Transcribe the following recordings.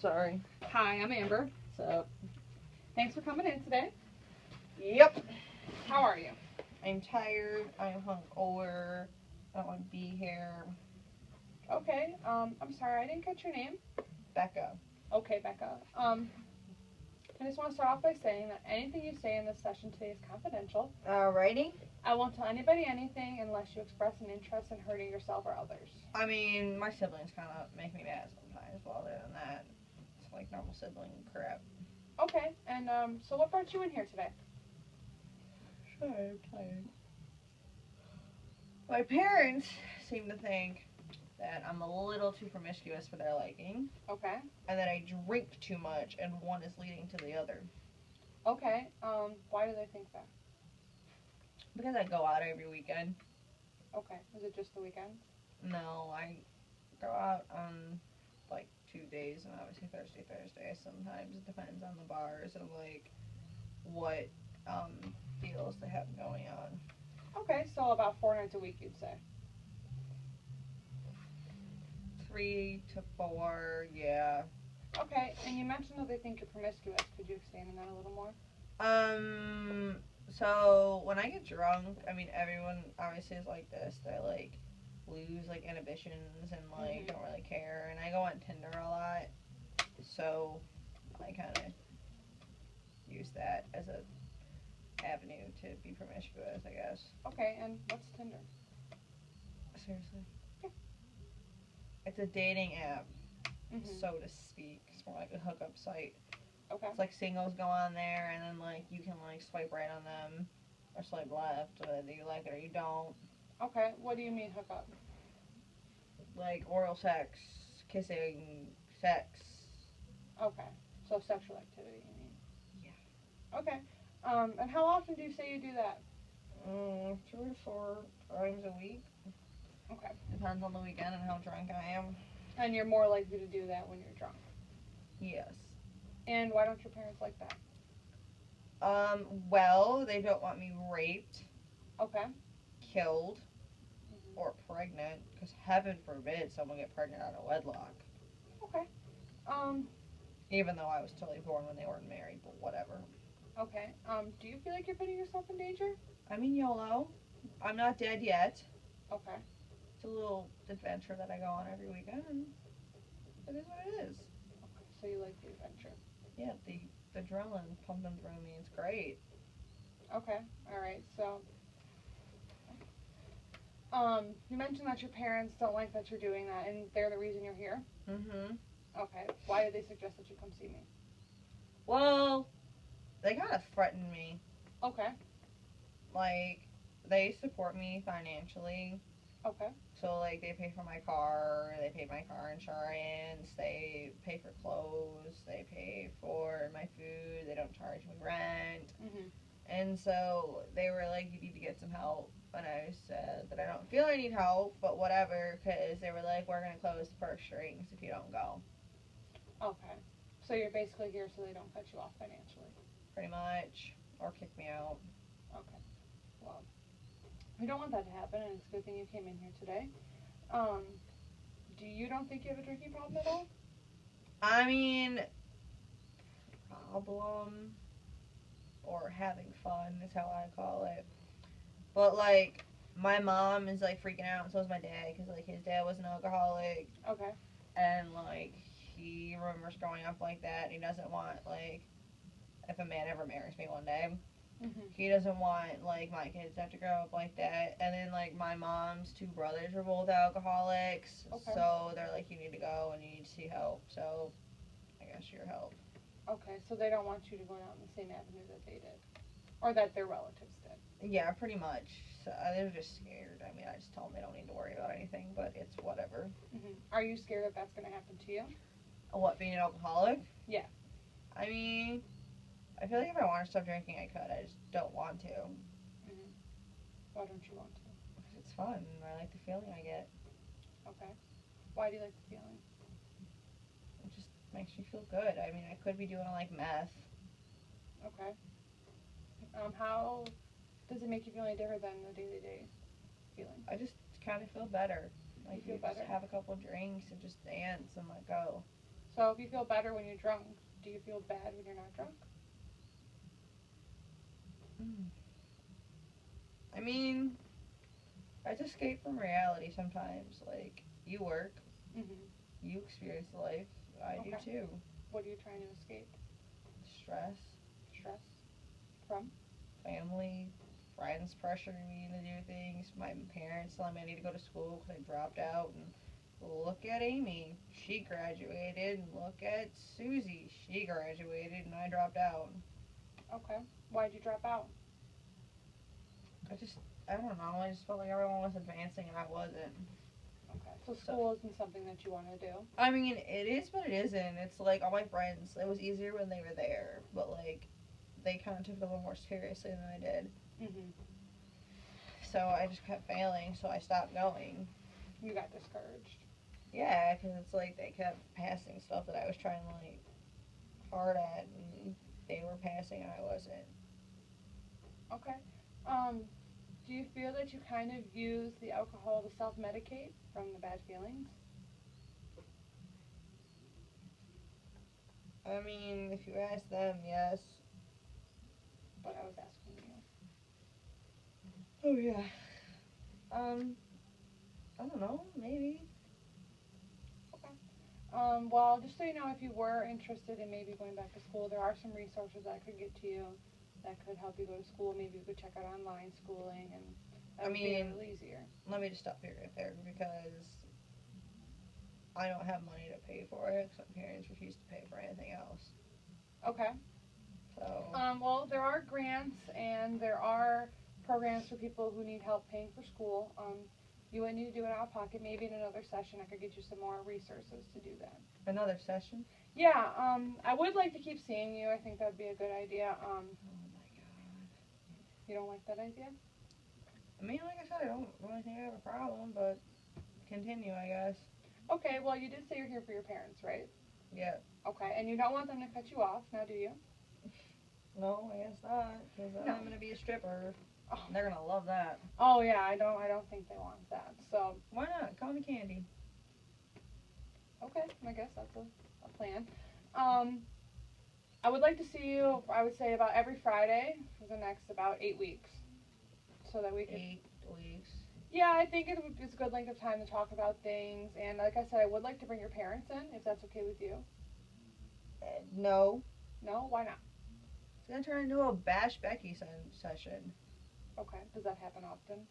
Sorry. Hi, I'm Amber. So, thanks for coming in today. Yep. How are you? I'm tired. I'm hungover. I don't want to be here. Okay. I'm sorry, I didn't catch your name. Becca. Okay, Becca. I just want to start off by saying that anything you say in this session today is confidential. Alrighty. I won't tell anybody anything unless you express an interest in hurting yourself or others. I mean, my siblings kind of make me mad sometimes, but other than that, it's like normal sibling crap. Okay. And so what brought you in here today? Sure, I'm tired. My parents seem to think that I'm a little too promiscuous for their liking, Okay. and that I drink too much, and one is leading to the other. Okay. Why do they think that? Because I go out every weekend. Okay. Is it just the weekends? No, I go out on like 2 days, and obviously Thursday. Sometimes it depends on the bars and like what deals they have going on. Okay, so about 4 nights a week, you'd say. 3 to 4, yeah. Okay, and you mentioned that they think you're promiscuous. Could you expand on that a little more? So when I get drunk, I mean, everyone obviously is like this. They like lose like inhibitions and like don't really care. And I go on Tinder a lot, so I kind of use that as a avenue to be promiscuous, I guess. Okay, and what's Tinder? Seriously? Yeah. It's a dating app, Mm-hmm. so to speak. It's more like a hookup site. Okay. It's like singles go on there, and then like you can like swipe right on them or swipe left, whether you like it or you don't. Okay, what do you mean hookup? Like oral sex, kissing, sex. Okay, so sexual activity, you mean? Yeah. Okay, and how often do you say you do that? 2 to 4 times a week. Okay. Depends on the weekend and how drunk I am. And you're more likely to do that when you're drunk. Yes. And why don't your parents like that? Well, they don't want me raped, Okay. killed, Mm-hmm. or pregnant, because heaven forbid someone get pregnant out of wedlock. Okay. Even though I was totally born when they weren't married, but whatever. Okay. Do you feel like you're putting yourself in danger? I mean, YOLO. I'm not dead yet. Okay. It's a little adventure that I go on every weekend, and it is what it is. Okay. So you like the adventure. Yeah, the adrenaline pumping through me. It's great. Okay. All right. So, you mentioned that your parents don't like that you're doing that, and they're the reason you're here. Mm-hmm. Okay. Why did they suggest that you come see me? Well, they kind of threatened me. Okay. Like, they support me financially. Okay. So, like, they pay for my car, they pay my car insurance, they pay for clothes, they pay for my food, they don't charge me rent. Mhm. And so they were like, you need to get some help. And I said that I don't feel I need help, but whatever, because they were like, we're going to close the purse strings if you don't go. Okay. So you're basically here so they don't cut you off financially. Pretty much. Or kick me out. Okay. Well, we don't want that to happen, and it's a good thing you came in here today. You don't think you have a drinking problem at all? I mean, problem or having fun is how I call it. But, like, my mom is, like, freaking out, and so is my dad, because, like, his dad was an alcoholic. Okay. And, like, he remembers growing up like that. He doesn't want, like, if a man ever marries me one day, he doesn't want, like, my kids to have to grow up like that. And then, like, my mom's 2 brothers are both alcoholics. Okay. So they're like, you need to go and you need to see help. So I guess your help. Okay, so they don't want you to go down the same avenue that they did. Or that their relatives did. Yeah, pretty much. So they're just scared. I mean, I just tell them they don't need to worry about anything, but it's whatever. Are you scared that that's going to happen to you? What, being an alcoholic? Yeah. I mean, I feel like if I wanted to stop drinking, I could. I just don't want to. Why don't you want to? Because it's fun. I like the feeling I get. Okay. Why do you like the feeling? It just makes me feel good. I mean, I could be doing, like, meth. Okay. How does it make you feel any different than the day-to-day feeling? I just kind of feel better. Like, You feel you better? just have a couple drinks and just dance and let go. So if you feel better when you're drunk, do you feel bad when you're not drunk? I mean, I just escape from reality sometimes. Like, you work, Mhm. you experience life. I do Okay. too. What are you trying to escape? Stress, Stress from? family, friends pressuring me to do things, my parents telling me I need to go to school because I dropped out. And look at Amy, she graduated. And look at Susie, she graduated and I dropped out. Okay. Why'd you drop out? I don't know, I just felt like everyone was advancing and I wasn't. Okay. So school isn't something that you want to do. I mean, it is, but it isn't. It's like all my friends, it was easier when they were there, but like, they kind of took it a little more seriously than I did. Mhm. So I just kept failing, so I stopped going. You got discouraged. Yeah, because it's like they kept passing stuff that I was trying like hard at, and they were passing and I wasn't. Okay. Do you feel that you kind of use the alcohol to self-medicate from the bad feelings? I mean, if you ask them, yes. But I was asking you. Oh yeah. I don't know, maybe. Okay. Well, just so you know, if you were interested in maybe going back to school, there are some resources that could get to you that could help you go to school. Maybe you could check out online schooling, and that would be a little easier. Let me just stop you right there because I don't have money to pay for it because my parents refuse to pay for anything else. Okay. So. Well, there are grants and there are programs for people who need help paying for school. You wouldn't need to do it out of pocket. Maybe in another session I could get you some more resources to do that. Another session? Yeah, I would like to keep seeing you. I think that would be a good idea. Oh my god. You don't like that idea? I mean, like I said, I don't really think I have a problem, but continue, I guess. Okay, well, you did say you're here for your parents, right? Yeah. Okay, and you don't want them to cut you off, now do you? No, I guess not, because No. I'm gonna be a stripper. Oh. And they're gonna love that. Oh yeah, I don't think they want that. So why not? Call me Candy. Okay, I guess that's a plan. I would like to see you, I would say about every Friday for the next about 8 weeks. So that we could... 8 weeks. Yeah, I think it's a good length of time to talk about things. And like I said, I would like to bring your parents in, if that's okay with you. No. No? Why not? It's gonna turn into a Bash Becky session. Okay. Does that happen often?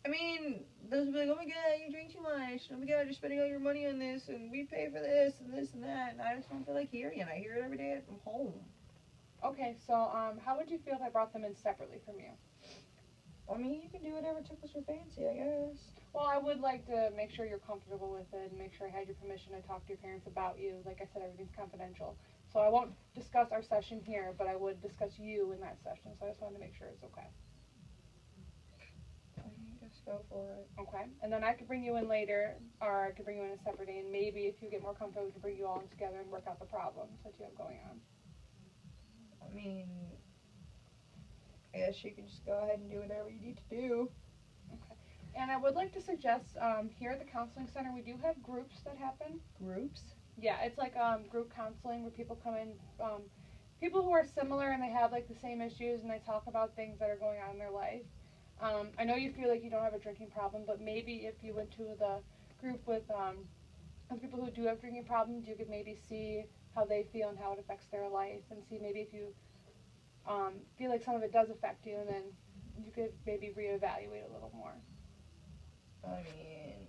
I mean, those will be like, oh my god, you drink too much. Oh my god, you're spending all your money on this, and we pay for this, and this, and that. And I just don't feel like hearing it. I hear it every day from home. Okay, so how would you feel if I brought them in separately from you? I mean, you can do whatever tickles your fancy, I guess. Well, I would like to make sure you're comfortable with it and make sure I had your permission to talk to your parents about you. Like I said, everything's confidential. So I won't discuss our session here, but I would discuss you in that session. So I just wanted to make sure it's okay. Just go for it. Okay. And then I could bring you in later, or I could bring you in a separate day, and maybe if you get more comfortable, we can bring you all in together and work out the problems that you have going on. I mean, I guess you can just go ahead and do whatever you need to do. Okay. And I would like to suggest, here at the counseling center, we do have groups that happen. Groups? Yeah, it's like group counseling where people come in, people who are similar and they have like the same issues and they talk about things that are going on in their life. I know you feel like you don't have a drinking problem, but maybe if you went to the group with people who do have drinking problems, you could maybe see how they feel and how it affects their life, and see maybe if you feel like some of it does affect you, and then you could maybe reevaluate a little more. I mean,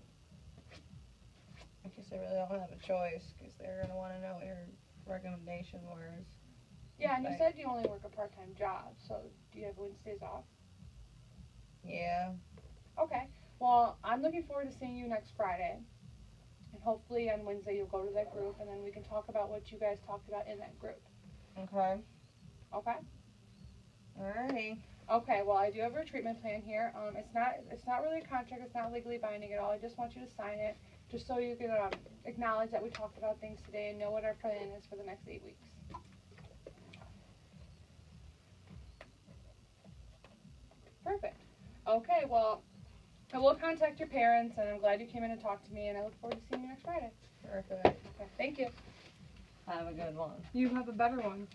I guess I really don't have a choice because they're going to want to know what your recommendation was. Yeah, and you said you only work a part-time job, so do you have Wednesdays off? Yeah. Okay. Well, I'm looking forward to seeing you next Friday. And hopefully on Wednesday you'll go to that group and then we can talk about what you guys talked about in that group. Okay. Okay? Alrighty. Okay, well I do have a treatment plan here. It's not really a contract, it's not legally binding at all. I just want you to sign it just so you can acknowledge that we talked about things today and know what our plan is for the next 8 weeks. Perfect. Okay, well, I will contact your parents, and I'm glad you came in and talked to me, and I look forward to seeing you next Friday. Perfect. Okay, thank you. Have a good one. You have a better one.